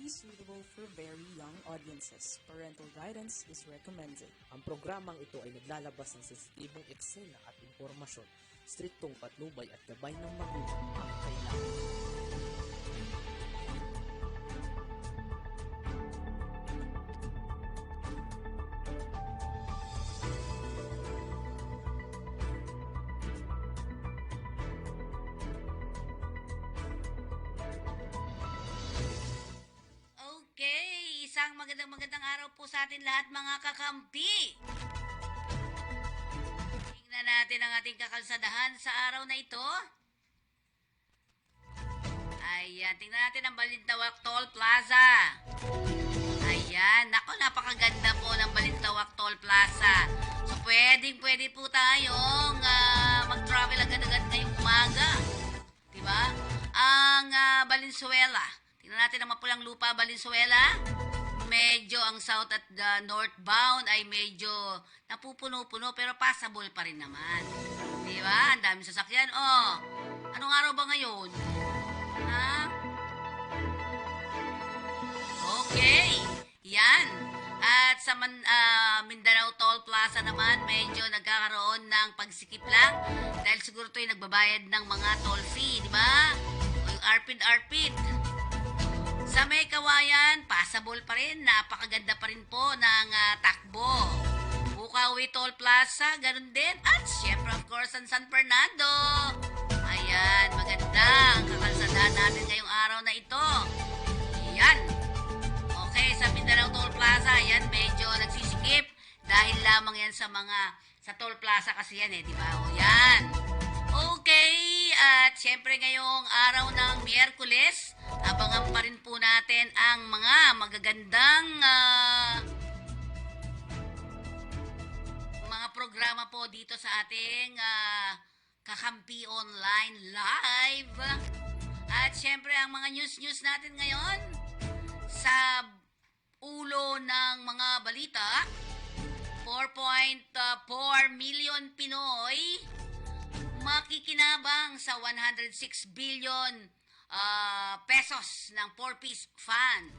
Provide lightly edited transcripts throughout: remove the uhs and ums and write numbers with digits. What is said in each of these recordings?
be suitable for very young audiences. Parental guidance is recommended. Ang programang ito ay naglalabas ng sensitibong eksena at impormasyon. Striktong patnubay at gabay ng magulang ang kailangan. Okay, isang magandang araw po sa atin lahat mga kakampi. Tingnan natin ang ating kakalsadahan sa araw na ito. Ayan, tingnan natin ang Balintawak Toll Plaza. Ayan, nako, napakaganda po ng Balintawak Toll Plaza. So, pwede po tayong mag-travel agad-agad ngayong umaga. Diba? Ang Valenzuela. Tingnan natin ang mapulang lupa, Valenzuela. Medyo ang south at northbound ay medyo napupuno-puno pero passable pa rin naman. Diba? Ang daming sasakyan. Oh, anong araw ba ngayon? Ha? Okay. Yan. At sa Mindanao Toll Plaza naman, medyo nagkakaroon ng pagsikip lang dahil siguro ito yung nagbabayad ng mga toll fee, di ba? O yung arpid. Sa May Kawayan, passable pa rin. Napakaganda pa rin po ng takbo. Bukawi Toll Plaza, ganun din. At syempre, of course, ang San Fernando. Ayan, maganda ang kakalsadahan natin ngayong araw na ito. Yan. Okay, sa Mindanao Toll Plaza, yan, medyo nagsisikip. Dahil lamang yan sa Toll Plaza kasi yan di ba? O yan. Okay, at syempre ngayong araw ng Miyerkules, abangan pa rin po natin ang mga magagandang mga programa po dito sa ating Kakampi Online Live. At syempre ang mga news natin ngayon sa ulo ng mga balita, 4.4 million Pinoy makikinabang sa 106 billion pesos ng 4-piece fund.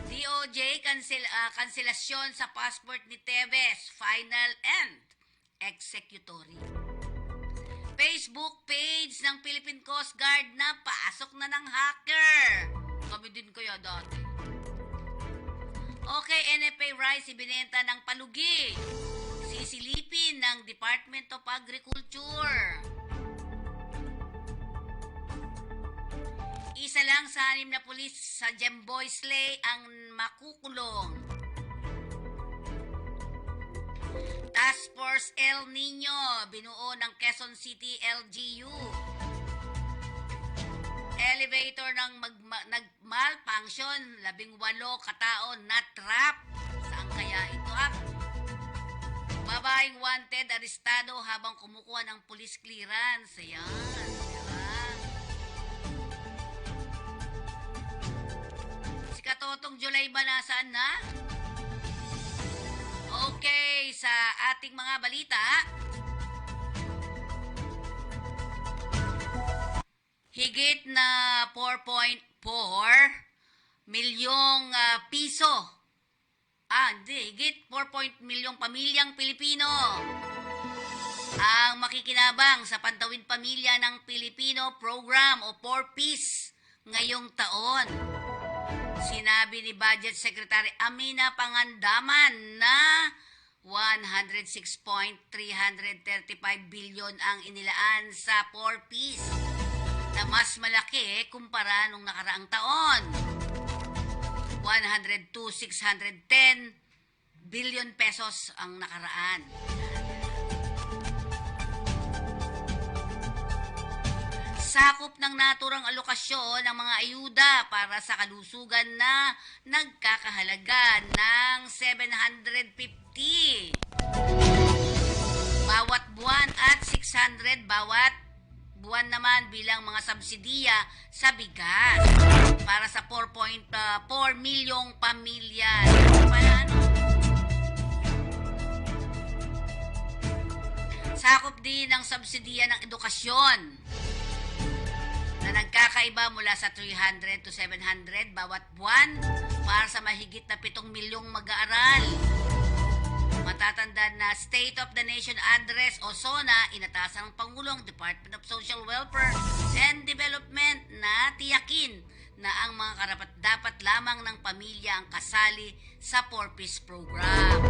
DOJ kanselasyon sa passport ni Tevez, final and executory. Facebook page ng Philippine Coast Guard na pasok na ng hacker. Kami din kaya dati. Okay, NFA rice ibinenta ng palugi. Sisilipin ng Department of Agriculture. Isa lang sa 6 na pulis sa Jemboy Slay ang makukulong. Task Force El Nino, binuo ng Quezon City LGU. Elevator ng nag-malfunction, 18 katao na trap. Saan kaya ito Babaeng wanted, arestado habang kumukuha ng police clearance. Ayan, diba? Si Katotong July ba nasaan na? Okay, sa ating mga balita, higit na 4.4 milyong piso. Higit 4 milyong pamilyang Pilipino ang makikinabang sa Pantawid Pamilya ng Pilipino Program o 4-piece ngayong taon. Sinabi ni Budget Secretary Amina Pangandaman na 106.335 billion ang inilaan sa 4-piece na mas malaki kumpara nung nakaraang taon. 102,610 billion pesos ang nakaraan. Sakop ng naturang alokasyon ng mga ayuda para sa kalusugan na nagkakahalaga ng 750 bawat buwan at 600 bawat buwan naman bilang mga subsidiya sa bigas para sa 4.4 milyong pamilya. Sakop din ng subsidiya ng edukasyon na Nagkakaiba mula sa 300 to 700 bawat buwan para sa mahigit na 7 milyong mag-aaral. Matatandaan na State of the Nation Address o SONA, inatasan ng Pangulong Department of Social Welfare and Development na tiyakin na ang mga karapat-dapat lamang ng pamilya ang kasali sa 4-piece program.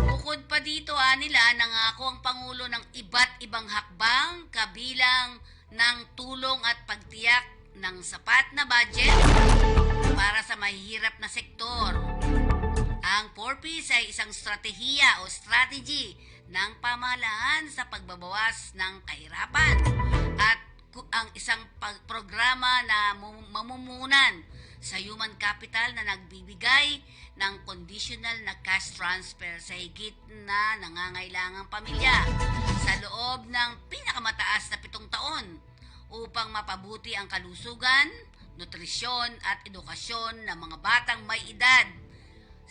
Bukod pa dito, nila nangako ang Pangulo ng iba't ibang hakbang kabilang ng tulong at pagtiyak ng sapat na budget para sa mahihirap na sektor. Ang 4Ps ay isang strategiya o strategy ng pamahalaan sa pagbabawas ng kahirapan at ang isang programa na mamumunan sa human capital na nagbibigay ng conditional na cash transfer sa higit na nangangailangang pamilya sa loob ng pinakamataas na 7 taon upang mapabuti ang kalusugan, nutrisyon at edukasyon ng mga batang may edad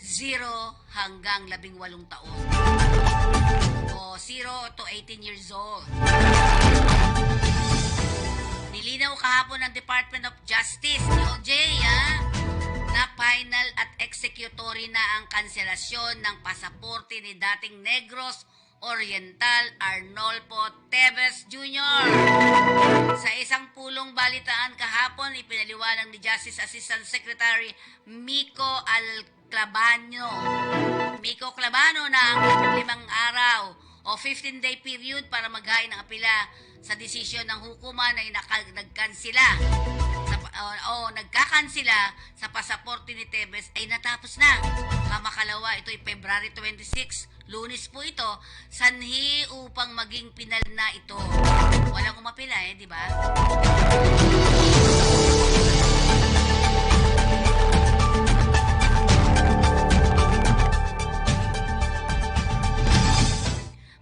0 hanggang 18 taon o 0 to 18 years old. Nilinaw kahapon ng Department of Justice, DOJ, na final at executory na ang kanselasyon ng pasaporte ni dating Negros Oriental Arnolfo Teves Jr. Sa isang pulong balitaan kahapon, ipinaliwanag ni Justice Assistant Secretary Miko Clabano na ang 5 araw o 15-day period para maghain ng apela sa desisyon ng hukuman ay nagkakansila sa pasaporte ni Teves ay natapos na. Kamakalawa, ito ay February 26, Lunes po ito, sanhi upang maging pinal na ito. Walang umapila di ba?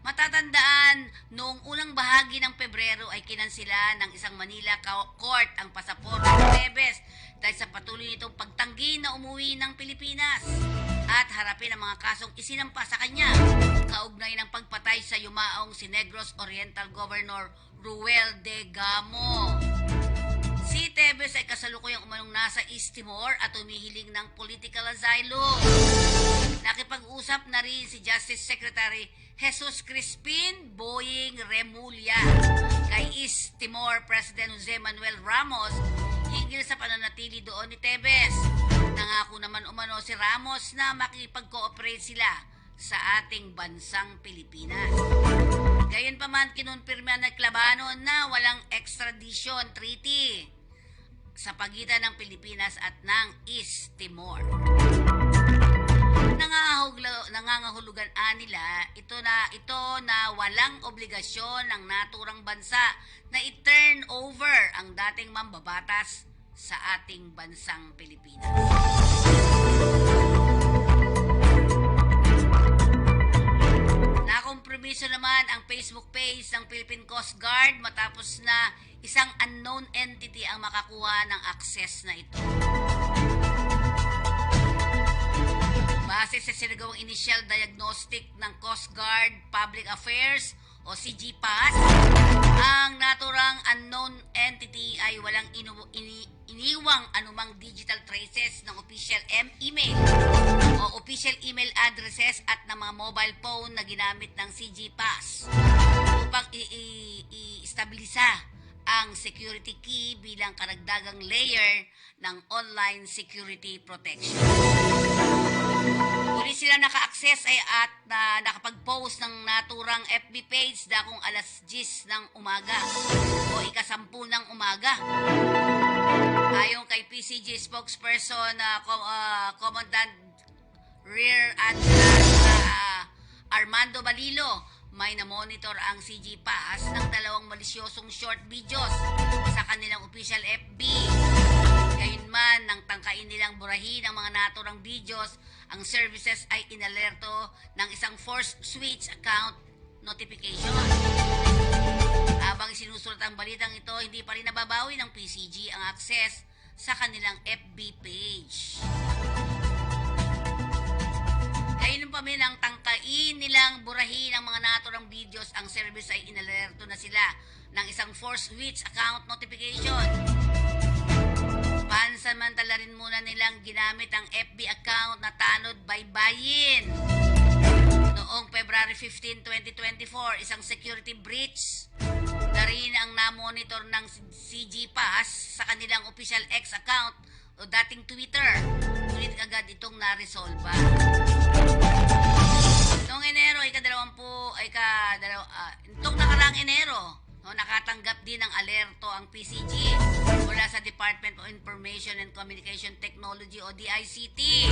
Matatandaan, noong unang bahagi ng Pebrero ay kinansila ng isang Manila court ang pasaporte ni Teves dahil sa patuloy nitong pagtanggi na umuwi ng Pilipinas at harapin ang mga kasong isinampa sa kanya kaugnay ng pagpatay sa yumaong si Negros Oriental Governor Ruel de Gamo. Si Teves ay kasalukuyang umanong nasa East Timor at humihiling ng political asylum. Nakipag-usap na rin si Justice Secretary Jesus Crispin Boying Remulla kay East Timor President Jose Manuel Ramos hinggil sa pananatili doon ni Teves. Nangako naman umano si Ramos na makipag-cooperate sila sa ating bansang Pilipinas. Gayunpaman, kinonfirma ng Clabano na walang extradition treaty sa pagitan ng Pilipinas at ng East Timor. Nangangahulugan nila ito na walang obligasyon ng naturang bansa na i-turn over ang dating mambabatas sa ating bansang Pilipinas. Nakompromiso naman ang Facebook page ng Philippine Coast Guard matapos na isang unknown entity ang makakuha ng access na ito. Base sa sinagawang initial diagnostic ng Coast Guard Public Affairs o CGPAS, ang naturang unknown entity ay walang iniwang anumang digital traces ng official email o official email addresses at ng mga mobile phone na ginamit ng CGPAS upang i-stabilisa ang security key bilang karagdagang layer ng online security protection. Uli sila naka-access at nakapag-post ng naturang FB page dakong alas 10 ng umaga o ika-10 ng umaga. Ayon kay PCG spokesperson Commandant Rear Admiral Armando Balilo, may na-monitor ang CGPAS ng 2 malisyosong short videos sa kanilang official FB. Gayunman, nang tangkain nilang burahin ang mga naturang videos, ang services ay inalerto ng isang force switch account notification. Habang sinusulat ang balitang ito, hindi pa rin nababawi ng PCG ang access sa kanilang FB page. Gayunman pa min ang tangkain nilang burahin ang mga naturang videos, ang service ay inalerto na sila ng isang force switch account notification. Pansamantala rin muna nilang ginamit ang FB account na Tanod Baybayin. Noong February 15, 2024, isang security breach na rin ang namonitor ng CG Pass sa kanilang official X account o dating Twitter. Ngunit agad itong naresolba. Noong Enero, itong nakaraang Enero, nakatanggap din ng alerto ang PCG mula sa Department of Information and Communication Technology o DICT.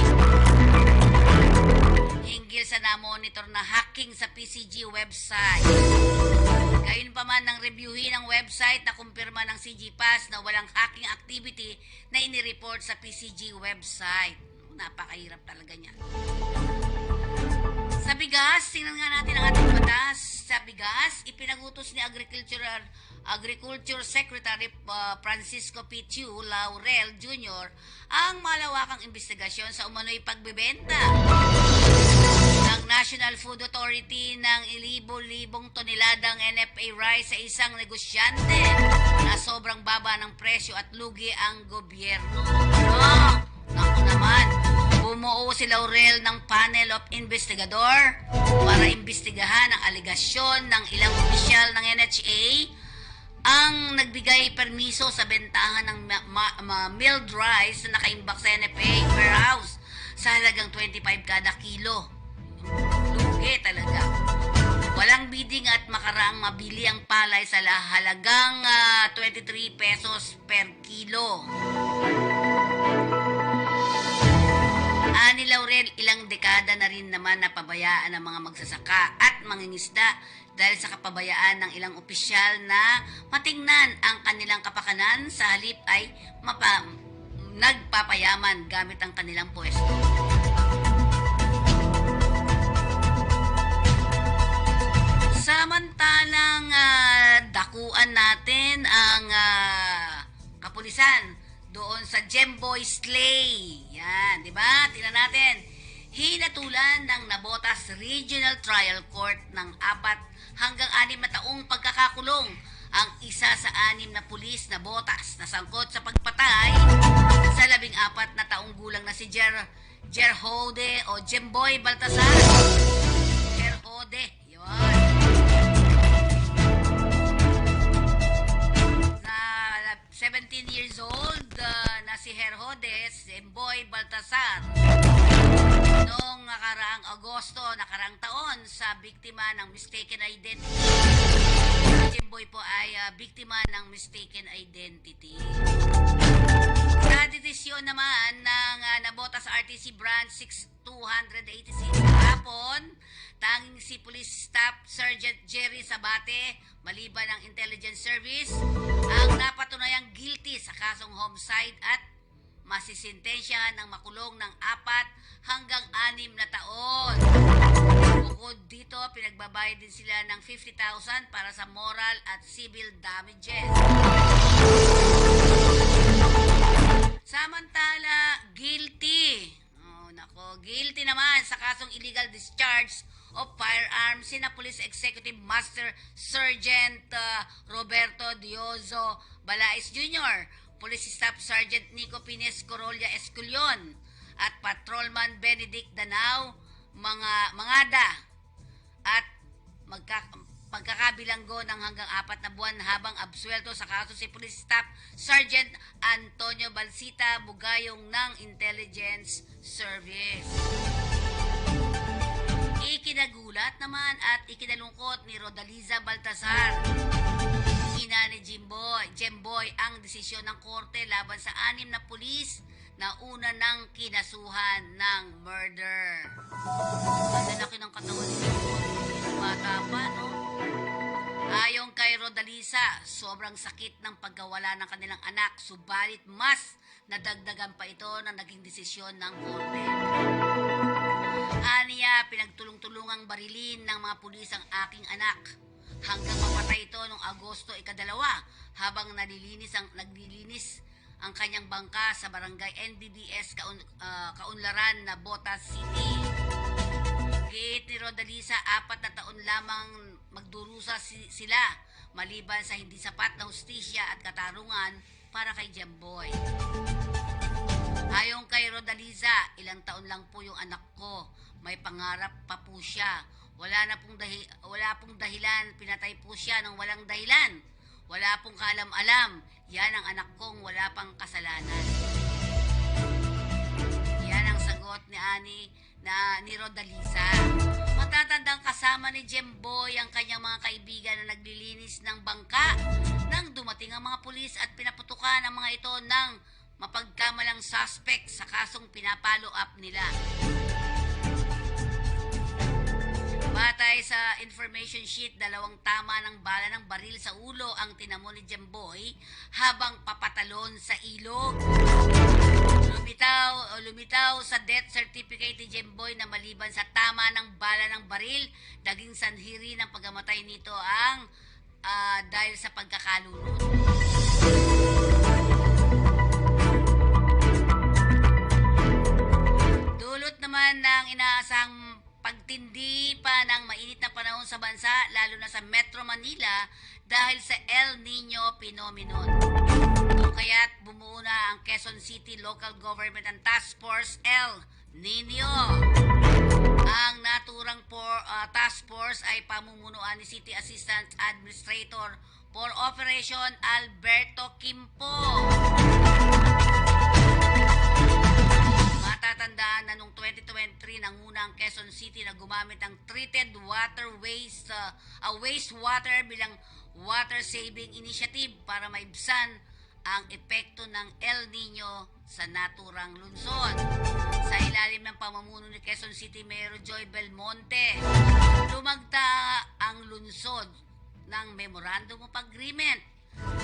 Hinggil sa na-monitor na hacking sa PCG website. Gayunpaman nang reviewin ang website na kumpirma ng CG Pass na walang hacking activity na inireport sa PCG website. Napakahirap talaga niya. Sa bigas, tingnan nga natin ang ating batas. Sa bigas, ipinagutos ni Agriculture Secretary Francisco Pichu Laurel Jr. ang malawakang investigasyon sa umano'y pagbebenta ng National Food Authority ng libo-libong toneladang NFA rice sa isang negosyante na sobrang baba ng presyo at lugi ang gobyerno. Naku naman, bumuo si Laurel ng panel of investigador para imbestigahan ang aligasyon ng ilang opisyal ng NHA ang nagbigay permiso sa bentahan ng milled rice na nakaimbak sa NFA warehouse sa halagang 25 kada kilo. Lugi talaga. Walang bidding at makaraang mabili ang palay sa halagang 23 pesos per kilo. Ani Laurel, ilang dekada na rin naman napabayaan ng mga magsasaka at mangingisda dahil sa kapabayaan ng ilang opisyal na matingnan ang kanilang kapakanan sa halip ay nagpapayaman gamit ang kanilang pwesto. Samantalang dakuan natin ang kapulisan doon sa Jemboy Slay. Yan, di ba? Tingnan natin. Hinatulan ng Navotas Regional Trial Court ng 4 hanggang 6 na taong pagkakakulong ang isa sa 6 na pulis na botas na sangkot sa pagpatay sa 14 na taong gulang na si Gerhode o Jemboy Baltasar. Gerhode, yun. 17 years old na si Herhodes Jemboy Baltasar noong nakaraang Agosto, nakaraang taon sa biktima ng mistaken identity. Si Jemboy po ay biktima ng mistaken identity. Sa desisyon naman ng Navotas RTC Branch 6286 kahapon, tanging si Police Staff Sergeant Jerry Sabate, maliban ng Intelligence Service, ang napatunayang guilty sa kasong homicide at masisintensyahan ng makulong ng 4 hanggang 6 na taon. Bukod dito, pinagbabayad din sila ng 50,000 para sa moral at civil damages. Samantala, guilty naman sa kasong illegal discharge of firearms sina Police Executive Master Sergeant Roberto Diozo Balais Jr., Police Staff Sergeant Nico Pines Corolla Esculion at Patrolman Benedict Danao Mangada at pagkakabilanggo ng hanggang 4 na buwan habang absuelto sa kaso si Police Staff Sergeant Antonio Balsita Bugayong ng Intelligence Service. Ikinagulat naman at ikinalungkot ni Rodaliza Baltasar, ina ni Jemboy, ang desisyon ng korte laban sa 6 na pulis na una ng kinasuhan ng murder. Ang lalaki ng katawan ni Jemboy, bata pa, no? Ayon kay Rodaliza, sobrang sakit ng pagkawala ng kanilang anak, subalit mas nadagdagan pa ito ng naging desisyon ng korte. Aniya, pinagtulong-tulungang barilin ng mga pulis ang aking anak hanggang mapatay ito noong Agosto 2 habang naglilinis ang kanyang bangka sa barangay NBBS Kaunlaran na Botas City. Giit ni Rodalisa, 4 na taon lamang magdurusa sila maliban sa hindi sapat na hustisya at katarungan para kay Jemboy. Ayon kay Rodaliza, ilang taon lang po yung anak ko. May pangarap pa po siya. Wala pong dahilan, pinatay po siya ng walang dahilan. Wala pong kalam-alam. Yan ang anak kong wala pang kasalanan. Yan ang sagot ni Rodaliza. Matatandang kasama ni Jemboy ang kanyang mga kaibigan na naglilinis ng bangka nang dumating ang mga pulis at pinaputukan ang mga ito ng mapagkamalang suspect sa kasong pinapalo up nila. Batay sa information sheet, 2 tama ng bala ng baril sa ulo ang tinamo ni Jemboy habang papatalon sa ilog. Lumitaw sa death certificate ni Jemboy na maliban sa tama ng bala ng baril, naging sanhiri ng pagkamatay nito ang dahil sa pagkakalunod. Dulot naman ng inaasang pagtindi pa ng mainit na panahon sa bansa, lalo na sa Metro Manila dahil sa El Nino phenomenon. Kung kaya't bumuo na ang Quezon City Local Government and Task Force El Nino. Ang naturang task force ay pamumunuan ni City Assistant Administrator for Operation Alberto Quimpo. Matatandaan na noong 2023 nanguna ang Quezon City na gumamit ng treated wastewater bilang water saving initiative para maibsan ang epekto ng El Nino sa naturang lungsod. Sa ilalim ng pamumuno ni Quezon City Mayor Joy Belmonte, lumagda ang lungsod ng Memorandum of Agreement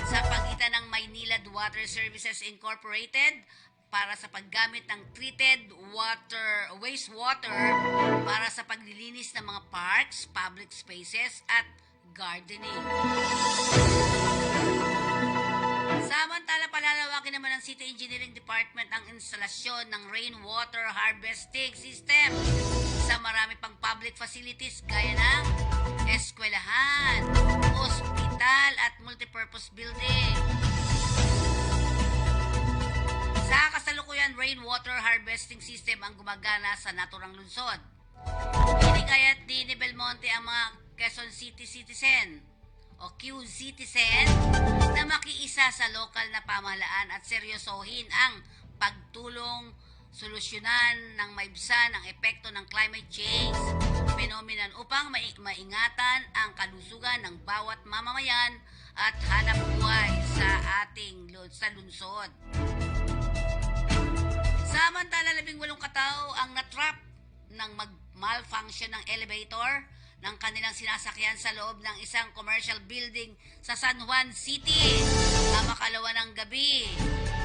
sa pagitan ng Maynilad Water Services Incorporated para sa paggamit ng treated wastewater para sa paglilinis ng mga parks, public spaces at gardening. Samantala, palalawakin naman ng City Engineering Department ang instalasyon ng rainwater harvesting system sa marami pang public facilities gaya ng eskwelahan, ospital at multipurpose building. Sa kasalukuyan, rainwater harvesting system ang gumagana sa naturang lungsod. Hinikayat din ni Belmonte ang mga Quezon City citizen o Q-citizen na makiisa sa lokal na pamahalaan at seryosohin ang pagtulong solusyonan ng maibsan ang epekto ng climate change phenomenon upang maingatan ang kalusugan ng bawat mamamayan at hanap buhay sa lungsod. Samantala, 18 katao ang natrap ng malfunction ng elevator ng kanilang sinasakyan sa loob ng isang commercial building sa San Juan City na makalawa ng gabi.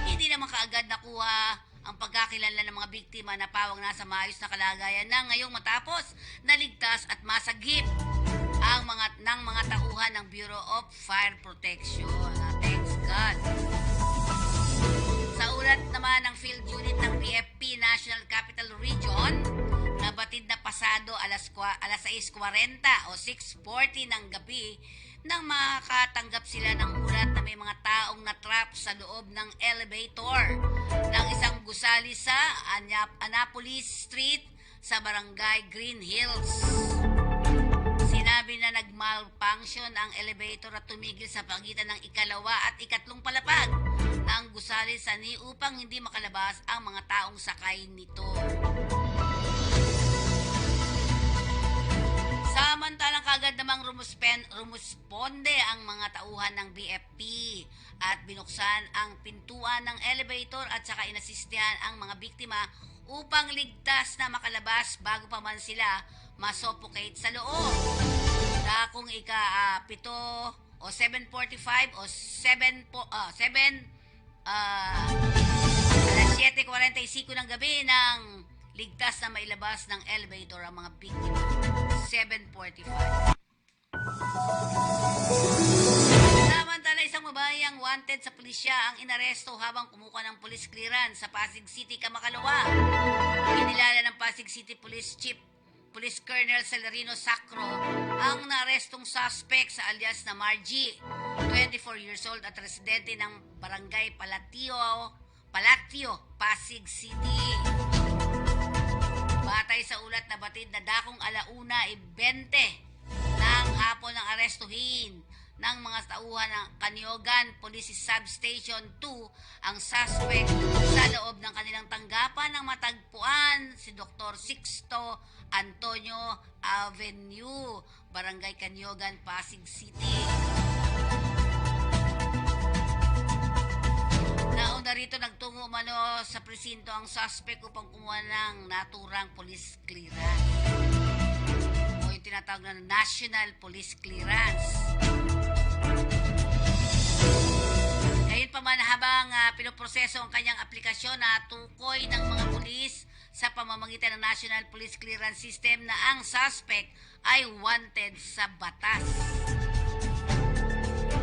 Hindi naman kaagad nakuha ang pagkakilala ng mga biktima na pawang nasa maayos na kalagayan na ngayong matapos naligtas at masagip ang mga tauhan ng Bureau of Fire Protection. Thanks God. Sa ulat naman ng field unit ng BFP National Capital Region, nabatid na pasado alas 6:40 o 6:40 ng gabi nang makatanggap sila ng ulat na may mga taong natrap sa loob ng elevator ng isang gusali sa Annapolis Street sa Barangay Green Hills. Sinabi na nag-malfunction ang elevator at tumigil sa pagitan ng ikalawa at ikatlong palapag ng gusali sa upang hindi makalabas ang mga taong sakay nito. Samantalang kagad namang rumusponde ang mga tauhan ng BFP at binuksan ang pintuan ng elevator at saka inasistihan ang mga biktima upang ligtas na makalabas bago pa man sila masuffocate sa loob. Kung ika-7 o 7:45 o 7:45 ng gabi nang ligtas na mailabas ng elevator ang mga biktima. 7:45. Samantala, isang babaeng wanted sa pulisya ang inaresto habang kumukuha ng police clearance sa Pasig City, Kamakalawa. Kinilala ng Pasig City Police Chief Police Colonel Celerino Sacro ang naarestong suspect sa alias na Margie, 24 years old at residente ng Barangay Palatio, Pasig City. Batay sa ulat na batid na dakong 1:20 ng hapon ng arestuhin ng mga tauhan ng Caniogan Police Substation 2 ang suspect sa loob ng kanilang tanggapan ng matagpuan si Dr. Sixto Antonio Avenue, Barangay Caniogan, Pasig City. Nauna rito nagtungo umano sa presinto ang suspect upang kumuha ng naturang police clearance o yung tinatawag na National Police Clearance. Gayunpaman habang pinoproseso ang kanyang aplikasyon na tukoy ng mga pulis sa pamamagitan ng National Police Clearance System na ang suspect ay wanted sa batas.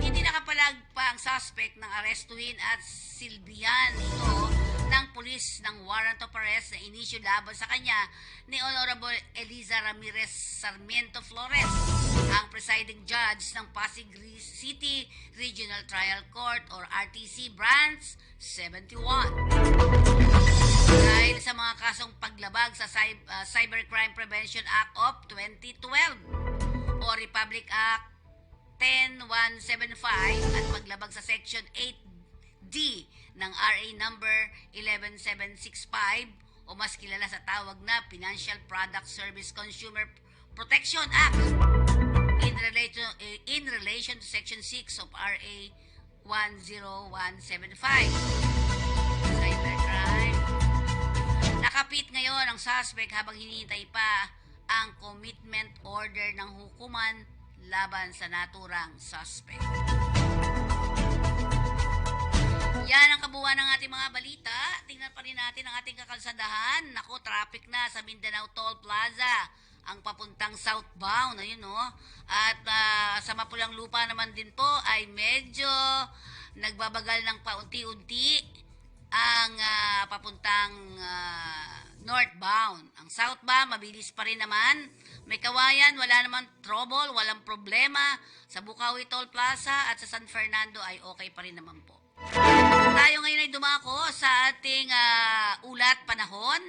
Hindi nakapalag pa ang suspect ng arestuhin at silbihan ito ng pulis ng warrant of arrest na inisyu laban sa kanya ni Honorable Eliza Ramirez Sarmiento Flores, ang presiding judge ng Pasig City Regional Trial Court or RTC Branch 71. Dahil sa mga kasong paglabag sa Cybercrime Prevention Act of 2012 o Republic Act 10175 at paglabag sa Section 8D ng RA number 11765 o mas kilala sa tawag na Financial Product Service Consumer Protection Act in relation to Section 6 of RA 10175. Cybercrime. Nakapit ngayon ang suspect habang hinihintay pa ang commitment order ng hukuman laban sa naturang suspect. Yan ang kabuuan ng ating mga balita. Tingnan pa rin natin ang ating kakalsadahan. Naku, traffic na sa Mindanao Toll Plaza. Ang papuntang southbound, ayun no. At sa Mapulang Lupa naman din po ay medyo nagbabagal ng paunti-unti ang papuntang northbound. Ang southbound, mabilis pa rin naman. May Kawayan, wala naman trouble, walang problema. Sa Bukawi Toll Plaza at sa San Fernando ay okay pa rin naman po. Tayo ngayon ay dumako sa ating ulat panahon.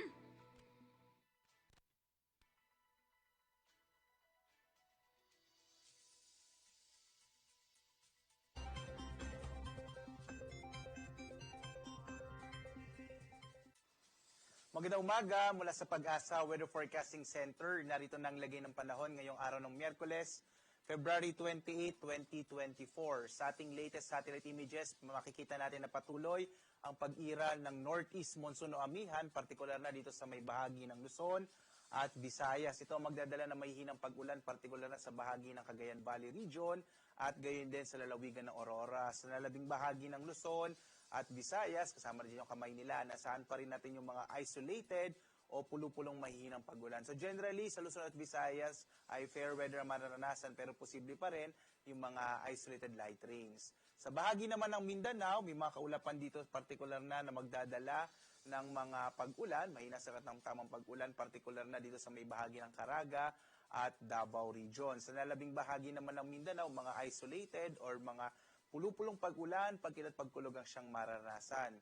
Magandang umaga mula sa Pag-asa Weather Forecasting Center. Narito na ang lagay ng panahon ngayong araw ng Miyerkules, February 28, 2024. Sa ating latest satellite images, makikita natin na patuloy ang pag-iral ng Northeast Monsoon o Amihan, partikular na dito sa may bahagi ng Luzon at Visayas. Ito ang magdadala ng mahihinang pag-ulan, partikular na sa bahagi ng Cagayan Valley Region at gayon din sa lalawigan ng Aurora. Sa nalabing bahagi ng Luzon at Visayas, kasama rin yung kamay nila, nasaan pa rin natin yung mga isolated o pulupulong mahihinang pag-ulan. So generally, sa Luzon at Visayas ay fair weather ang mararanasan pero posible pa rin yung mga isolated light rains. Sa bahagi naman ng Mindanao, may mga kaulapan dito particular na magdadala ng mga pag-ulan, mahina sa ng tamang pag-ulan, particular na dito sa may bahagi ng Caraga at Davao Region. Sa nalabing bahagi naman ng Mindanao, mga isolated or mga pulupulong pag-ulan, pagkilat pagkulog ang siyang mararanasan.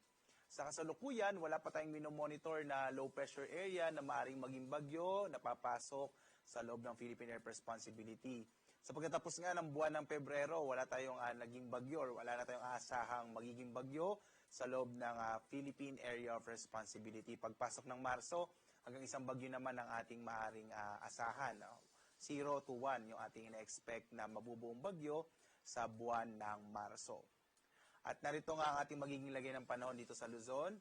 Sa kasalukuyan, wala pa tayong minomonitor na low pressure area na maaaring maging bagyo na papasok sa loob ng Philippine Air Responsibility. Sa pagkatapos nga ng buwan ng Pebrero, wala tayong naging bagyo or wala na tayong asahang magiging bagyo sa loob ng Philippine Area of Responsibility. Pagpasok ng Marso, hanggang isang bagyo naman ang ating maaaring asahan. 0 to 1 yung ating ina-expect na mabubuong bagyo sa buwan ng Marso. At narito nga ang ating magiging lagay ng panahon dito sa Luzon.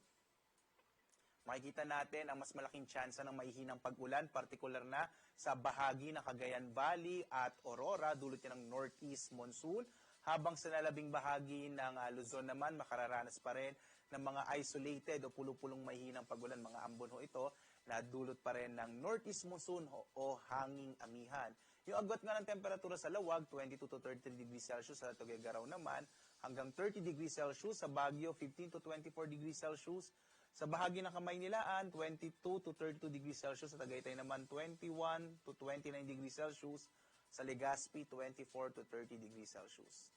Makikita natin ang mas malaking tsansa ng maihinang pag-ulan, partikular na sa bahagi ng Cagayan Valley at Aurora, dulot yan ng Northeast Monsoon. Habang sa nalabing bahagi ng Luzon naman, makararanas pa rin ng mga isolated o pulupulong maihinang pag-ulan, mga ambon ho ito, na dulot pa rin ng Northeast Monsoon o hanging amihan. Yung agwat nga ng temperatura sa Lawag, 22 to 33 degrees Celsius, sa Tuguegarao naman, hanggang 30 degrees Celsius, sa Baguio, 15 to 24 degrees Celsius, Sa bahagi ng Kamaynilaan, 22 to 32 degrees Celsius. Sa Tagaytay naman, 21 to 29 degrees Celsius. Sa Legazpi, 24 to 30 degrees Celsius.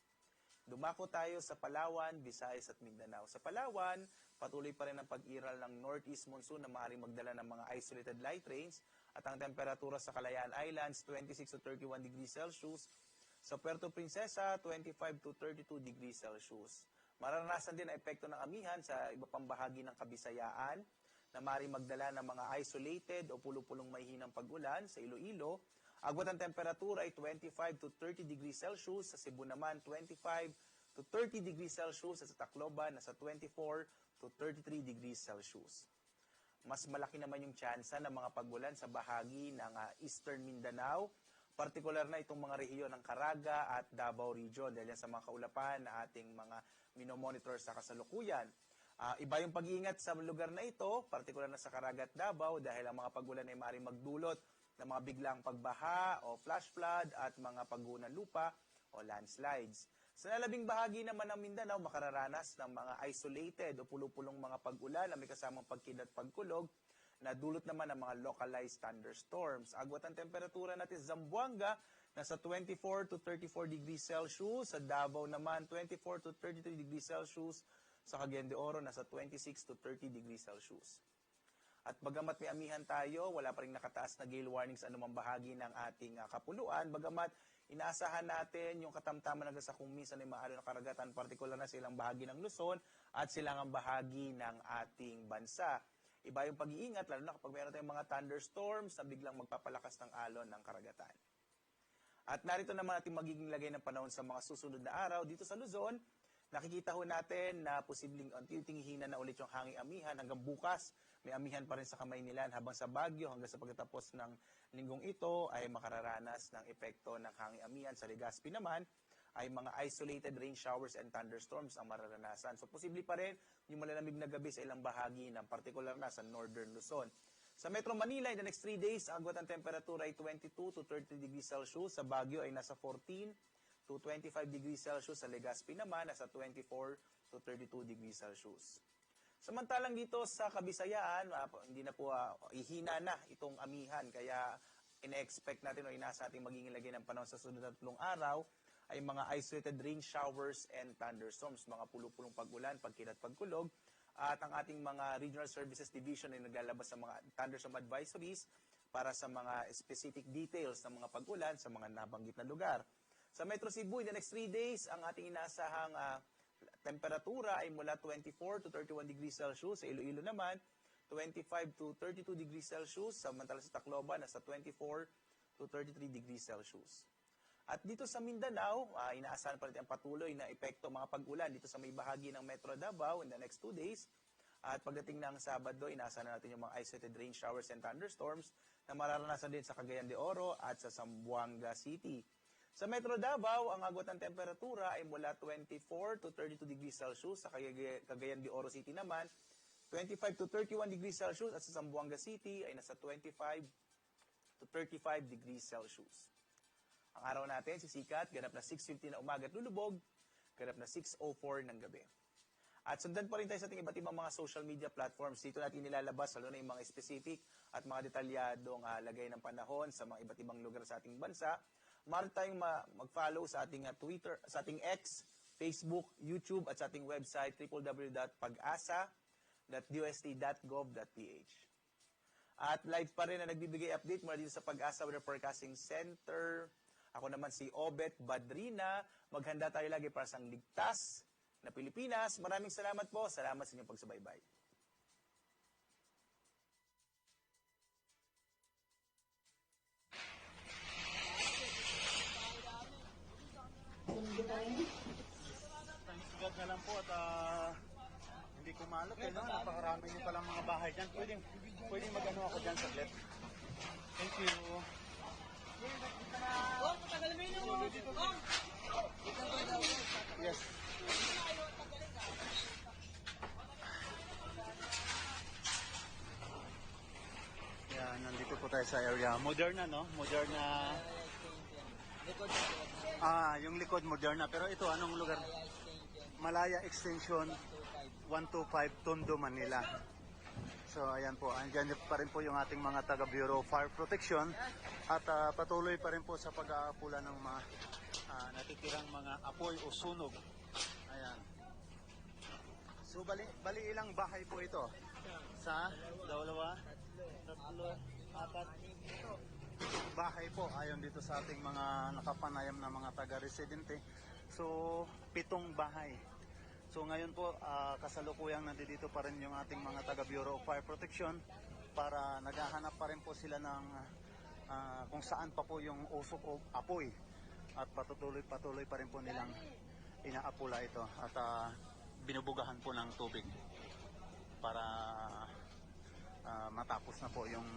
Dumako tayo sa Palawan, Visayas at Mindanao. Sa Palawan, patuloy pa rin ang pag-iral ng northeast monsoon na maaaring magdala ng mga isolated light rains at ang temperatura sa Kalayaan Islands, 26 to 31 degrees Celsius. Sa Puerto Princesa, 25 to 32 degrees Celsius. Mararanasan din ang epekto ng amihan sa iba pang bahagi ng Kabisayaan na maaaring magdala ng mga isolated o pulo-pulong mahihinang pag-ulan sa Iloilo. Agwat ang temperatura ay 25 to 30 degrees Celsius. Sa Cebu naman, 25 to 30 degrees Celsius. At sa Tacloban, nasa 24 to 33 degrees Celsius. Mas malaki naman yung tsansa ng mga pag-ulan sa bahagi ng Eastern Mindanao, partikular na itong mga rehiyon ng Caraga at Davao Region dahil sa mga kaulapan na ating mga minomonitor sa kasalukuyan. Iba yung pag-iingat sa lugar na ito, partikular na sa Caraga at Davao dahil ang mga pag-ulan ay maaaring magdulot ng mga biglang pagbaha o flash flood at mga pagguho ng lupa o landslides. Sa nalabing bahagi naman ng Mindanao, makararanas ng mga isolated o pulo-pulong mga pag-ulan na may kasamang pagkid at pagkulog na dulot naman ng mga localized thunderstorms. Agwat ang temperatura natin sa Zamboanga, nasa 24 to 34 degrees Celsius. Sa Davao naman, 24 to 33 degrees Celsius. Sa Cagayan de Oro, nasa 26 to 30 degrees Celsius. At bagamat may amihan tayo, wala pa rin nakataas na gale warning sa anumang bahagi ng ating kapuluan. Bagamat inaasahan natin yung katamtaman hanggang sa kung minsan ay maalo na karagatan, partikular na silang bahagi ng Luzon at silangang bahagi ng ating bansa. Iba yung pag-iingat, lalo na kapag meron tayong mga thunderstorms na biglang magpapalakas ng alon ng karagatan. At narito naman ating magiging lagay ng panahon sa mga susunod na araw. Dito sa Luzon, nakikita ho natin na posibleng unti-unting hina na ulit yung hanging amihan hanggang bukas. May amihan pa rin sa Kamaynilan habang sa Baguio hanggang sa pagtatapos ng linggong ito ay makararanas ng epekto ng hanging amihan. Sa Legazpi naman ay mga isolated rain showers and thunderstorms ang mararanasan. So posible pa rin yung malalamig na gabi sa ilang bahagi ng partikular na sa Northern Luzon. Sa Metro Manila, in the next 3 days, ang agwat ang temperatura ay 22 to 30 degrees Celsius. Sa Baguio ay nasa 14 to 25 degrees Celsius. Sa Legazpi naman, nasa 24 to 32 degrees Celsius. Samantalang dito sa Kabisayaan, hindi na po ihina na itong amihan. Kaya ina-expect natin o inasa natin magiging lagay ng panahon sa sunod na 3 araw ay mga isolated rain showers and thunderstorms, mga pulo-pulong pag-ulan, pagkid at pagkulog. At ang ating mga Regional Services Division ay naglalabas ng mga thunderstorm advisories para sa mga specific details ng mga pag-ulan sa mga nabanggit na lugar. Sa Metro Cebu, in the next 3 days, ang ating inaasahang temperatura ay mula 24 to 31 degrees Celsius. Sa Iloilo naman, 25 to 32 degrees Celsius. Samantala sa Tacloban, nasa 24 to 33 degrees Celsius. At dito sa Mindanao, inaasahan pa rin ang patuloy na epekto mga pag-ulan dito sa may bahagi ng Metro Davao in the next 2 days. At pagdating ng Sabado, inaasahan natin yung mga isolated rain showers and thunderstorms na mararanasan din sa Cagayan de Oro at sa Zamboanga City. Sa Metro Davao, ang agwat ng temperatura ay mula 24 to 32 degrees Celsius. Sa Cagayan de Oro City naman, 25 to 31 degrees Celsius. At sa Zamboanga City ay nasa 25 to 35 degrees Celsius. Ang araw natin, sisikat, ganap na 6:50 na umaga at lulubog, ganap na 6:04 ng gabi. At sundan pa rin tayo sa ating iba't ibang mga social media platforms. Dito natin nilalabas, lalo na yung mga specific at mga detalyadong lagay ng panahon sa mga iba't ibang lugar sa ating bansa. Maaari tayong mag-follow sa ating Twitter, sa ating X, Facebook, YouTube at sa ating website www.pag-asa.dost.gov.ph. At live pa rin na nagbibigay update mula dito sa Pag-asa Weather Forecasting Center. Ako naman si Obet Badrina. Maghanda tayo lagi para sa ligtas na Pilipinas. Maraming salamat po. Salamat sa inyong pagsubaybay. Thanks God na lang po at hindi kumalap eh, no? Napakarami niyo palang mga bahay dyan. Pwedeng mag-ano ako dyan saglit. Thank you. Yes. Yan, nandito po tayo sa area. Moderna, no? Moderna. Yung likod Moderna. Pero ito, anong lugar? Malaya Extension 125, Tondo, Manila. So ayan po, andyan pa rin po yung ating mga taga Bureau of Fire Protection at patuloy pa rin po sa pag-aapula ng mga natitirang mga apoy o sunog. Ayan. So bali ilang bahay po ito? Sa dalawa, tatlo, apat bahay po ayon dito sa ating mga nakapanayam na mga taga-residente. So 7 bahay. So ngayon po, kasalukuyang nandito pa rin yung ating mga taga Bureau of Fire Protection para naghahanap pa rin po sila ng kung saan pa po yung usok o apoy at patuloy pa rin po nilang inaapula ito at binubugahan po ng tubig para matapos na po yung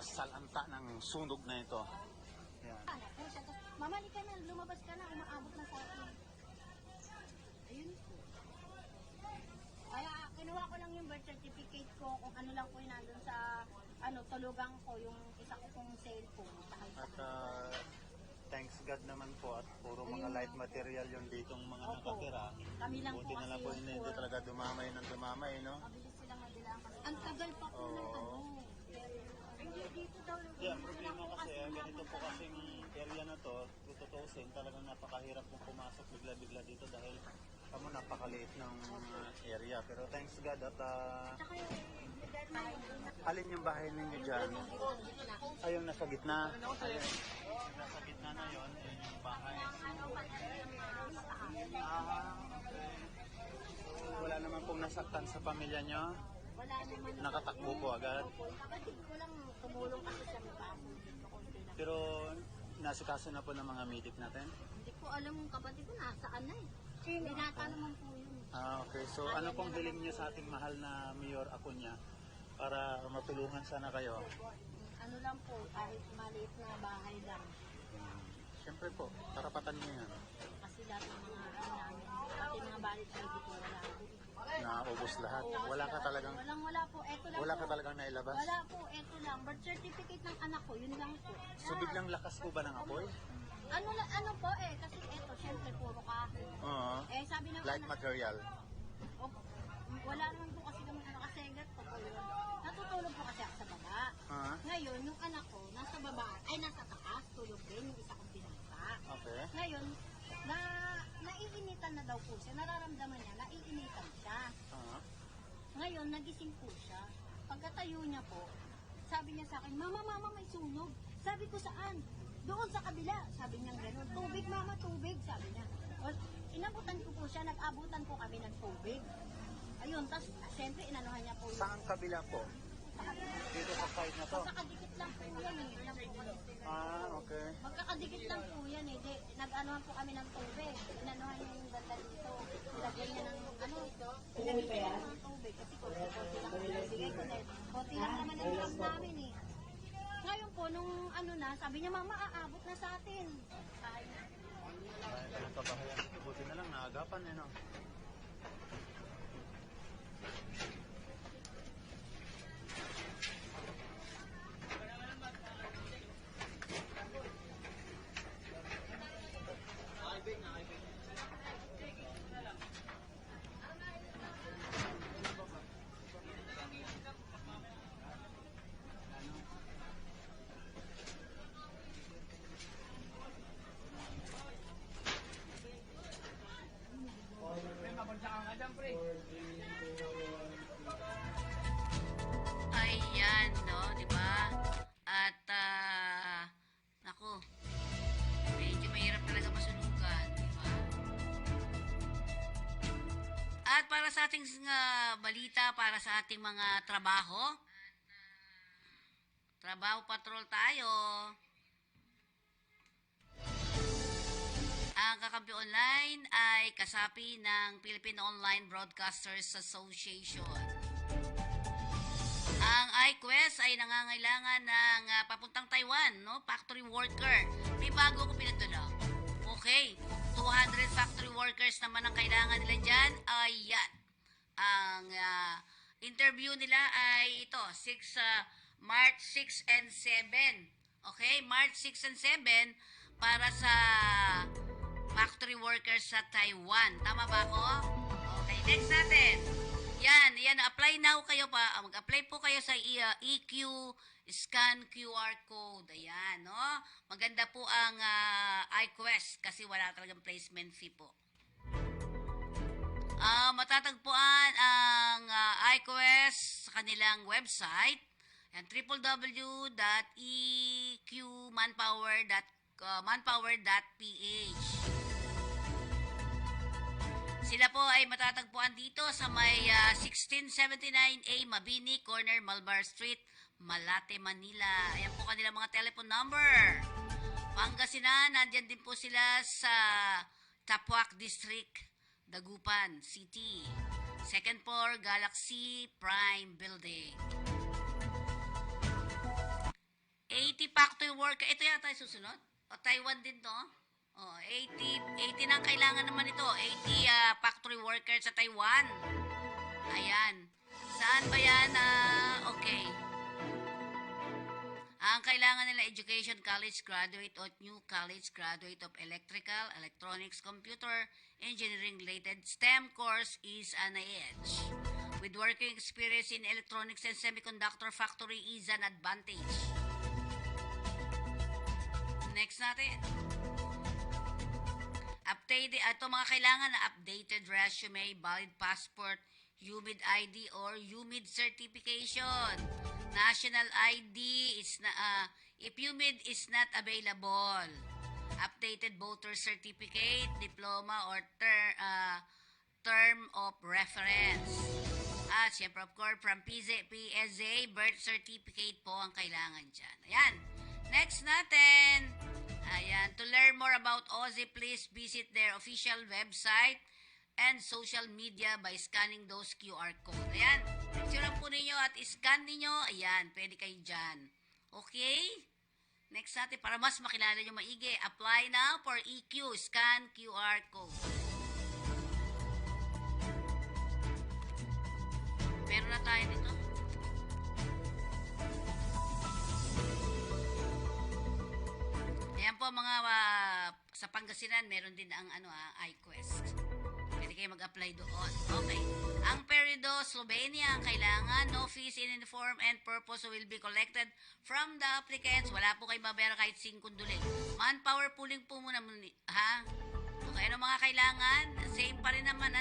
salanta ng sunog na ito. Yan. Mamali ka na, lumabas ka na, umaabot na sa akin. Ayun po. Kaya kinuha ko lang yung birth certificate ko, kung ano lang po yung nandun sa tulugan ko, yung isa ko pong cellphone. At thanks God naman po at puro mga light material yung ditong mga nakatira. Kami lang Buti po na lang kasi po yung hindi talaga dumamay ng dumamay, no? mabilis silang madilaan kasi. Ang tagal pa po ng Hindi dito daw. Yeah, problema kasi, ganito po kasing area na to, tututusin, talagang napakahirap pong pumasok bigla-bigla dito dahil kamo napakaliit ng area. Pero thanks God at alin yung bahay ninyo dyan? Ay, yung nasa gitna. Ayun. Nasa gitna na yon, yun yung bahay. Okay. Wala naman pong nasaktan sa pamilya nyo? Wala naman. Nakatakbo po agad? Kapatid ko lang tumulong kasi sa baba. Pero nasikaso na po ng mga medic natin? Hindi ko alam kung kapatid ko nasaan na eh. Binata naman po yun. Okay. So ano pong hiling niyo sa ating mahal na Mayor Acuña para matulungan sana kayo? Ano lang po, kahit maliit na bahay lang. Siyempre po, karapatan niyo yan. Kasi lahat ng mga namin, pati mga balit baby ko, wala po. Naubos lahat. Wala ka talagang, Wala po, eto lang wala po. ka talagang nailabas? Wala po, eto lang. Birth certificate ng anak ko, yun lang po. So biglang lakas po ba ng apoy? Ano po kasi eto, syempre puro kahoy. Oo. Sabi ng Light anak, material. oh, wala naman po kasi kami nakasegat po po yun. Natutulog po kasi ako sa baba. Ngayon, yung anak ko, nasa baba, nasa taas, tulog din, yung isa kong pinasa. Okay. Ngayon, naiinitan na daw po siya, nararamdaman niya, naiinitan siya. Ngayon, nagising po siya. Pagkatayo niya po, sabi niya sa akin, Mama, may sunog. Sabi ko, saan? Doon sa kabila. Sabi niya gano'n, tubig mama, tubig. Sabi niya. O, inabutan ko po siya, nag-abutan po kami ng tubig. Ayun, tapos siyempre inanuhan niya po yung Saan kabila po? Dito sa side na to? magkakadikit lang po yan eh. Okay. Magkakadikit lang po yan eh. Nag-anuhan po kami ng tubig. Inanuhan niya yung ganda dito. Ilagyan niya ng ilagyan niya ng tubig. Kasi konti lang pinabigay ko dahil konti lang naman ang ulam namin eh. Ngayon po, nung sabi niya, Mama, aabot na sa atin. Ay, Ang kabahayan. Buti na lang, naagapan no? Ayan, no, di ba? At, naku, medyo mahirap talaga masunugan, di ba? At para sa ating balita, para sa ating mga trabaho patrol tayo. Ang Kakampi Online ay kasapi ng Philippine Online Broadcasters Association. Ang iQuest ay nangangailangan ng papuntang Taiwan, no? Factory worker. May bago ko pinagdala. Okay, 200 factory workers naman ang kailangan nila dyan. Ayan. Ang interview nila ay ito, March 6 and 7. Okay, March 6 and 7 para sa factory workers sa Taiwan. Tama ba ako? Okay, next natin. Yan, apply now kayo pa. Mag-apply po kayo sa EQ Scan QR Code. Ayan, no? Maganda po ang iQuest kasi wala talagang placement fee po. Matatagpuan ang iQuest sa kanilang website. Yan, www.eqmanpower.ph. Sila po ay matatagpuan dito sa may 1679A Mabini Corner, Malbar Street, Malate, Manila. Ayan po kanilang mga telephone number. Pangasinan, nandyan din po sila sa Tapuac District, Dagupan City. Second floor, Galaxy Prime Building. 80 factory worker. Ito yata yung susunod? O Taiwan din to? 80 na ang kailangan naman ito. 80 factory workers sa Taiwan. Ayan. Saan ba yan? Okay. Ang kailangan nila education, college graduate o new college graduate of electrical, electronics, computer, engineering related STEM course is an edge. With working experience in electronics and semiconductor factory is an advantage. Next natin. Ito mga kailangan na updated resume, valid passport, UMID ID or UMID certification. National ID is if UMID is not available. Updated voter certificate, diploma or term of reference. Siyempre of course from PSA, birth certificate po ang kailangan dyan. Ayan. Next natin. Ayan, to learn more about OZE, please visit their official website and social media by scanning those QR code. Ayan, picture po ninyo at scan ninyo. Ayan, pwede kayo dyan. Okay? Next natin, para mas makilala nyo maigi, apply now for EQ, scan QR code. Meron na tayo dito. Ayan po mga sa Pangasinan, meron din ang iQuest. Pwede kayo mag-apply doon. Okay. Ang Perido, Slovenia, ang kailangan, no fees in form and purpose will be collected from the applicants. Wala po kayo babayaran kahit 5 dulig. Manpower pooling po muna, ha? Okay, ano mga kailangan? Same pa rin naman,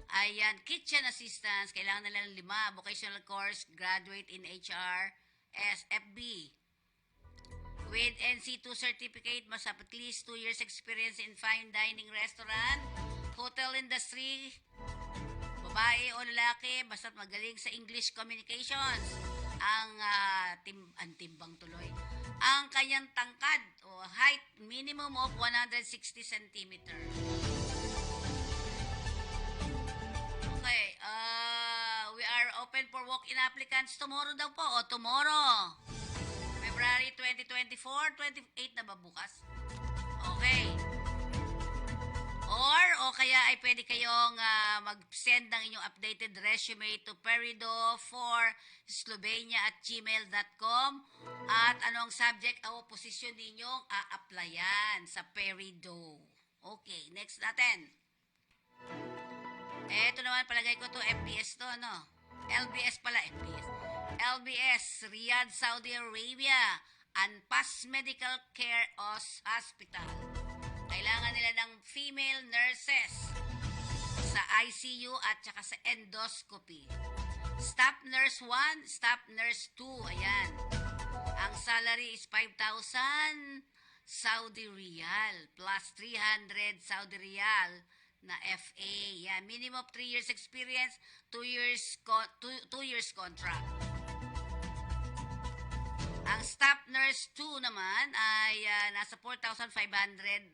Ayan, kitchen assistants, kailangan nila ng 5. Vocational course, graduate in HR, SFB. With NC2 certificate, must have at least 2 years experience in fine dining restaurant, hotel industry, babae o lalaki, basta't magaling sa English communications. Ang timbang tuloy. Ang kanyang tangkad o height minimum of 160 cm. Okay, we are open for walk-in applicants tomorrow daw po o tomorrow. February 2024, 28 na ba bukas? Okay. O kaya ay pwede kayong mag-send ng inyong updated resume to perido4slovenia@gmail.com at anong subject o posisyon ninyong a-applyan sa Perido. Okay, next natin. Ito naman, palagay ko to FBS to, LBS pala, FBS. LBS, Riyadh, Saudi Arabia, Anpas Medical Care Hospital. Kailangan nila ng female nurses sa ICU at saka sa endoscopy. Staff nurse 1, staff nurse 2, ayan. Ang salary is 5,000 Saudi Riyal plus 300 Saudi Riyal na FA. Yan, minimum of 3 years experience, 2 years contract. Ang staff nurse 2 naman ay nasa 4,500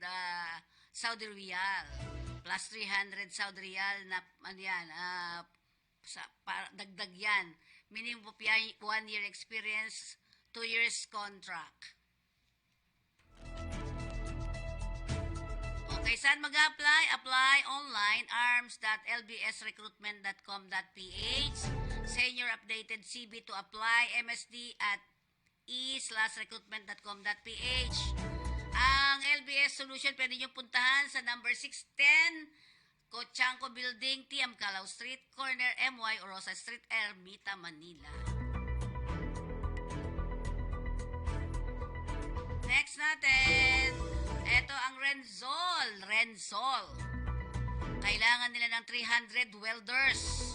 Saudi Riyal plus 300 Saudi Riyal na dagdag yan. Minimum of 1 year experience, 2 years contract. Okay, saan mag-apply? Apply online, arms.lbsrecruitment.com.ph. Send your updated CV to apply, msd at e/recruitment.com.ph. Ang LBS Solution, pwede nyo puntahan sa number 610 Cochanco Building, TM Calao Street, corner MY Orosa Street, Ermita, Manila. Next natin, ito ang Renzol. Renzol. Kailangan nila ng 300 welders.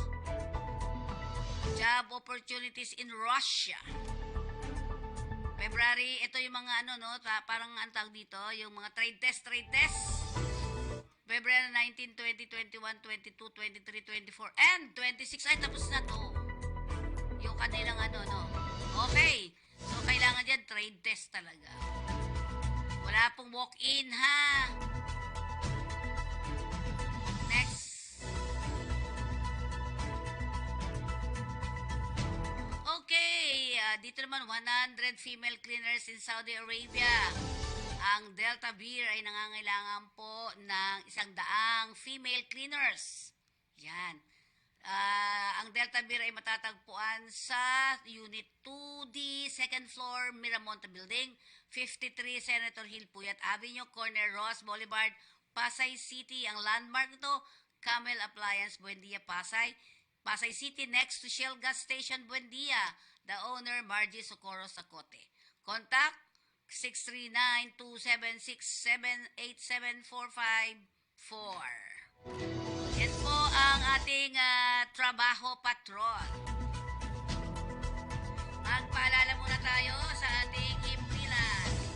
Job opportunities in Russia. February, ito yung mga parang antag dito, yung mga trade test. February 19, 20, 21, 22, 23, 24, and 26. Ay, tapos na to. Yung kanilang Okay. So, kailangan dyan, trade test talaga. Wala pong walk-in, ha? Next. Okay. Dito naman, 100 female cleaners in Saudi Arabia. Ang Delta Beer ay nangangailangan po ng 100 female cleaners. Yan. Ang Delta Beer ay matatagpuan sa Unit 2D, second floor, Miramonte Building, 53 Senator Hill Puyat Avenue, corner Ross Boulevard, Pasay City. Ang landmark nito, Camel Appliance, Buendia, Pasay. Pasay City, next to Shell Gas Station, Buendia. The owner, Margie Socorro Sacote. Contact 639-276-78745-4. Yan po ang ating trabaho patrol. Magpaalala muna tayo sa ating himpilan.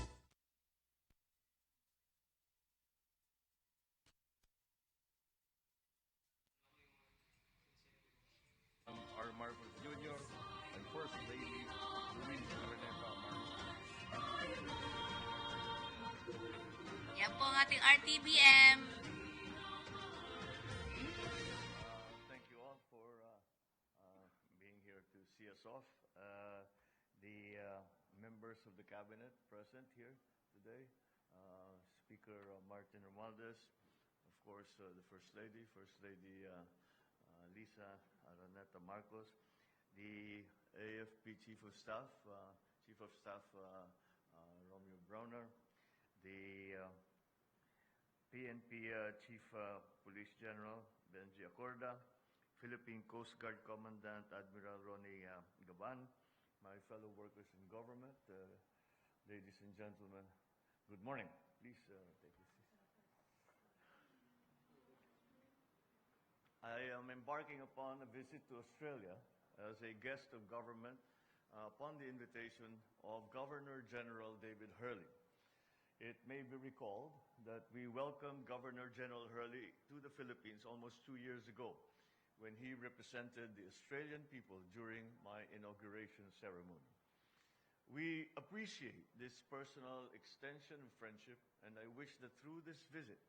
R. Marcos Jr. and First Lady Luis Araneta Marcos. Yan po ang ating RTBM. Thank you all for being here to see us off. The members of the cabinet present here today, Speaker Martin Romualdez, of course the First Lady Lisa Araneta Marcos, the AFP Chief of Staff Romeo Browner, the PNP Chief Police General Benji Acorda, Philippine Coast Guard Commandant Admiral Ronnie Gaban, my fellow workers in government, ladies and gentlemen, good morning. Please take your seats. I am embarking upon a visit to Australia as a guest of government upon the invitation of Governor General David Hurley. It may be recalled that we welcomed Governor General Hurley to the Philippines almost 2 years ago when he represented the Australian people during my inauguration ceremony. We appreciate this personal extension of friendship, and I wish that through this visit,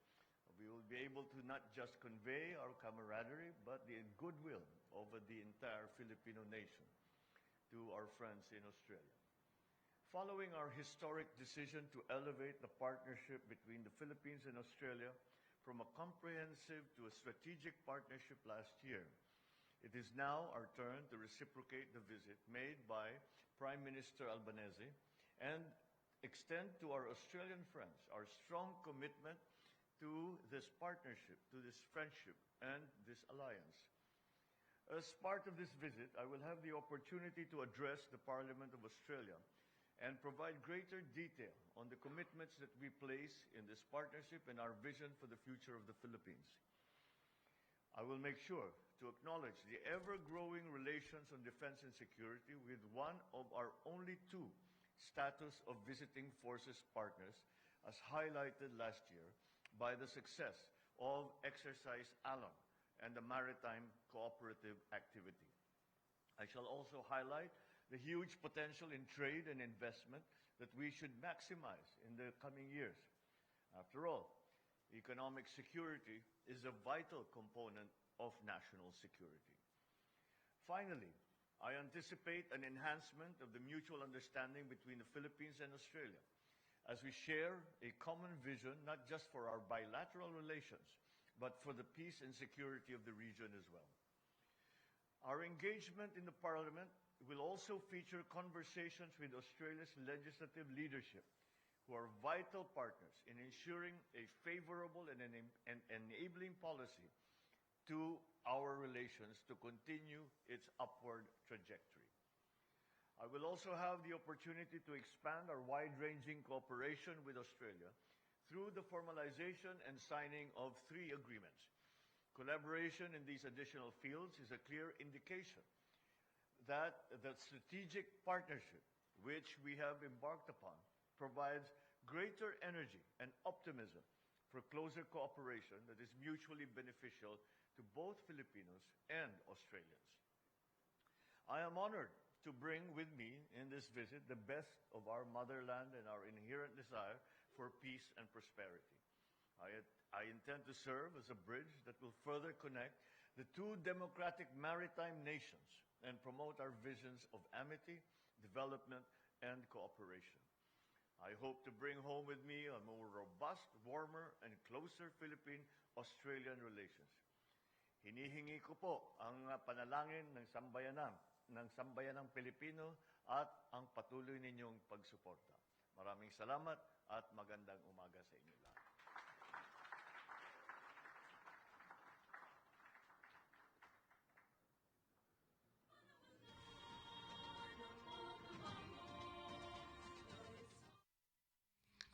we will be able to not just convey our camaraderie, but the goodwill over the entire Filipino nation to our friends in Australia. Following our historic decision to elevate the partnership between the Philippines and Australia from a comprehensive to a strategic partnership last year, it is now our turn to reciprocate the visit made by Prime Minister Albanese and extend to our Australian friends our strong commitment to this partnership, to this friendship, and this alliance. As part of this visit, I will have the opportunity to address the Parliament of Australia and provide greater detail on the commitments that we place in this partnership and our vision for the future of the Philippines. I will make sure to acknowledge the ever-growing relations on defense and security with one of our only two status of visiting forces partners, as highlighted last year by the success of Exercise Along and the Maritime Cooperative Activity. I shall also highlight the huge potential in trade and investment that we should maximize in the coming years. After all, economic security is a vital component of national security. Finally, I anticipate an enhancement of the mutual understanding between the Philippines and Australia as we share a common vision not just for our bilateral relations, but for the peace and security of the region as well. Our engagement in the Parliament will also feature conversations with Australia's legislative leadership, who are vital partners in ensuring a favorable and an enabling policy to our relations to continue its upward trajectory. I will also have the opportunity to expand our wide-ranging cooperation with Australia through the formalization and signing of 3 agreements. Collaboration in these additional fields is a clear indication that the strategic partnership which we have embarked upon provides greater energy and optimism for closer cooperation that is mutually beneficial to both Filipinos and Australians. I am honored to bring with me in this visit the best of our motherland and our inherent desire for peace and prosperity. I intend to serve as a bridge that will further connect the 2 democratic maritime nations and promote our visions of amity, development, and cooperation. I hope to bring home with me a more robust, warmer, and closer Philippine-Australian relations. Hinihingi ko po ang panalangin ng sambayanang Pilipino at ang patuloy ninyong pagsuporta. Maraming salamat at magandang umaga sa inyo lahat.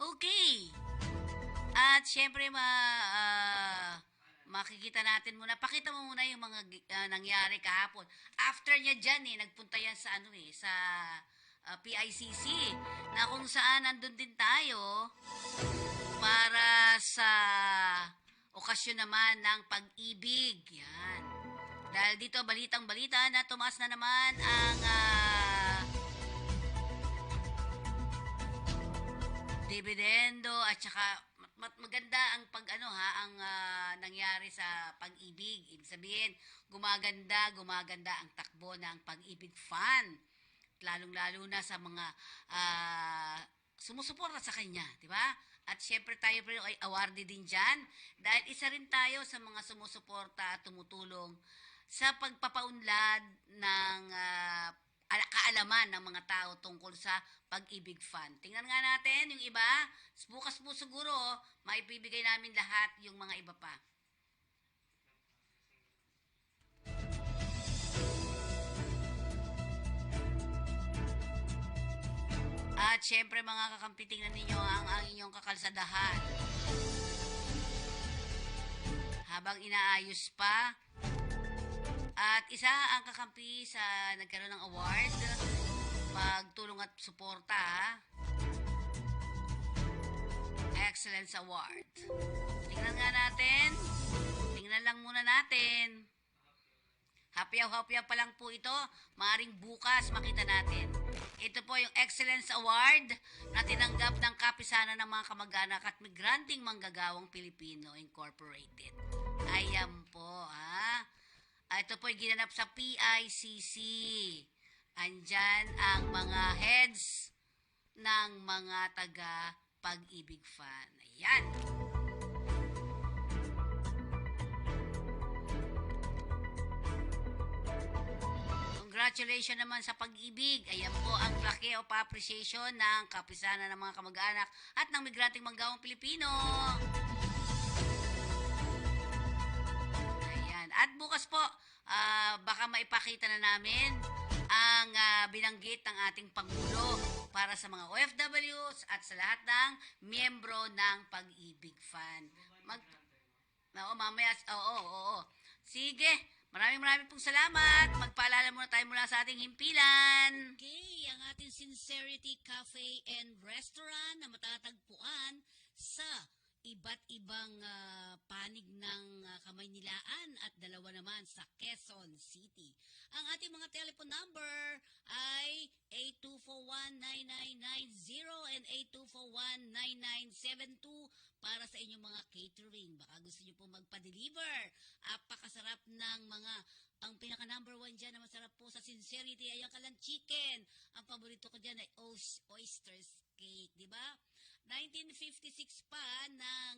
Okay. At syempre makikita natin muna. Pakita mo muna yung mga nangyari kahapon. After niya dyan nagpunta yan sa sa PICC na kung saan nandun din tayo para sa okasyon naman ng pag-ibig. Yan. Dahil dito balitang-balita na tumaas na naman ang dividendo at saka maganda ang nangyari sa pag-ibig. Ibig sabihin, gumaganda ang takbo ng pag-ibig fund. Lalong-lalo na sa mga sumusuporta sa kanya, di ba? At syempre tayo ay awarded din dyan dahil isa rin tayo sa mga sumusuporta at tumutulong sa pagpapaunlad ng kaalaman ng mga tao tungkol sa pag-ibig fund. Tingnan nga natin yung iba. Bukas po siguro, maibibigay namin lahat yung mga iba pa. At syempre mga kakampi, tingnan ninyo ang inyong kakalsadahan. Habang inaayos pa. At isa ang kakampi sa nagkaroon ng award, pagtulong at suporta, Excellence Award. Tingnan nga natin. Tingnan lang muna natin. Hapyaw-hapyaw pa lang po ito. Maaring bukas makita natin. Ito po yung Excellence Award na tinanggap ng kapisanan ng mga kamag-anak at migranting manggagawang Pilipino Incorporated. Ayan po, ha? Ito po yung ginanap sa PICC. Andyan ang mga heads ng mga taga-pag-ibig fund. Ayan. Congratulations naman sa pag-ibig. Ayan po ang plaque of appreciation ng kapisanan ng mga kamag-anak at ng migranteng manggawang Pilipino. Ayan. At bukas po, baka maipakita na namin ang binanggit ng ating Pangulo para sa mga OFWs at sa lahat ng miyembro ng Pag-ibig Fund. Mamaya, oo. Sige. Maraming pong salamat. Magpaalala muna tayo mula sa ating himpilan. Okay, ang ating Sincerity Cafe and Restaurant na matatagpuan sa iba't ibang panig ng Kamaynilaan at dalawa naman sa Quezon City. Ang ating mga telephone number ay 8241-9990 and 8241-9972 para sa inyong mga catering. Baka gusto nyo po magpa-deliver. Apakasarap ng ang pinaka-number 1 dyan na masarap po sa Sincerity ay ang kalan chicken. Ang paborito ko dyan ay oyster cake, di ba? 1956 pa ng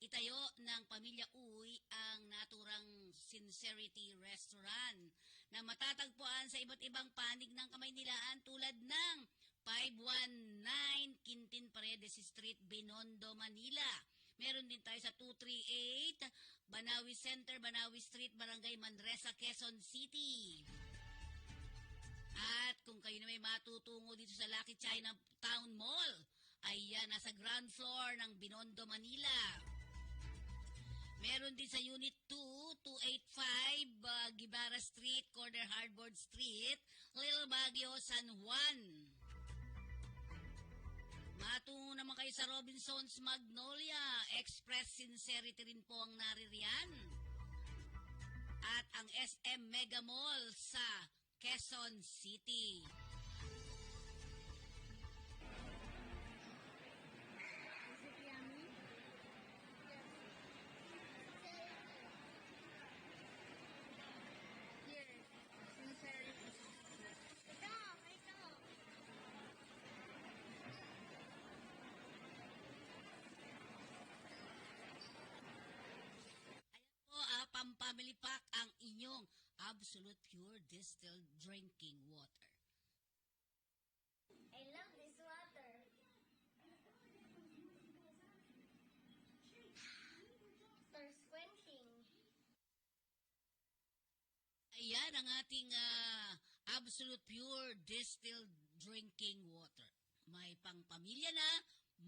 itayo ng Pamilya Uy ang naturang Sincerity Restaurant na matatagpuan sa iba't ibang panig ng Kamaynilaan tulad ng 519 Quintin Paredes Street, Binondo, Manila. Meron din tayo sa 238 Banawi Center, Banawi Street, Barangay Manresa, Quezon City. At kung kayo na may matutungo dito sa Lucky China Town Mall, ayan, nasa ground floor ng Binondo, Manila. Meron din sa Unit 2, 285 Gibara Street, corner Hardboard Street, Little Baguio, San Juan. Matungo naman kayo sa Robinson's Magnolia, Express Sincerity rin po ang naririyan. At ang SM Mega Mall sa Quezon City. Family Pack ang inyong absolute pure distilled drinking water. I love this water. Thirst quenching. Ayan ang ating absolute pure distilled drinking water. May pang pamilya na,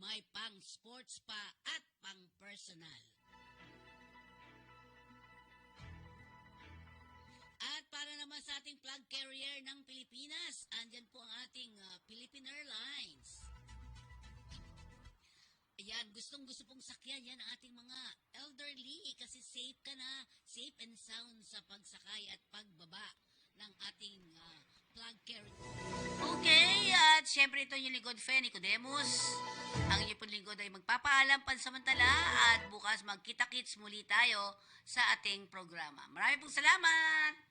may pang sports pa at pang personal. At para naman sa ating flag carrier ng Pilipinas, andyan po ang ating Philippine Airlines. Ayan, gustong-gusto pong sakyan yan ang ating mga elderly kasi safe ka na, safe and sound sa pagsakay at pagbaba ng ating flag carrier. Okay, at syempre ito yung lingkod Fe Nicodemus. Ang inyong pong lingkod ay magpapaalam pansamantala at bukas magkita-kits muli tayo sa ating programa. Maraming pong salamat!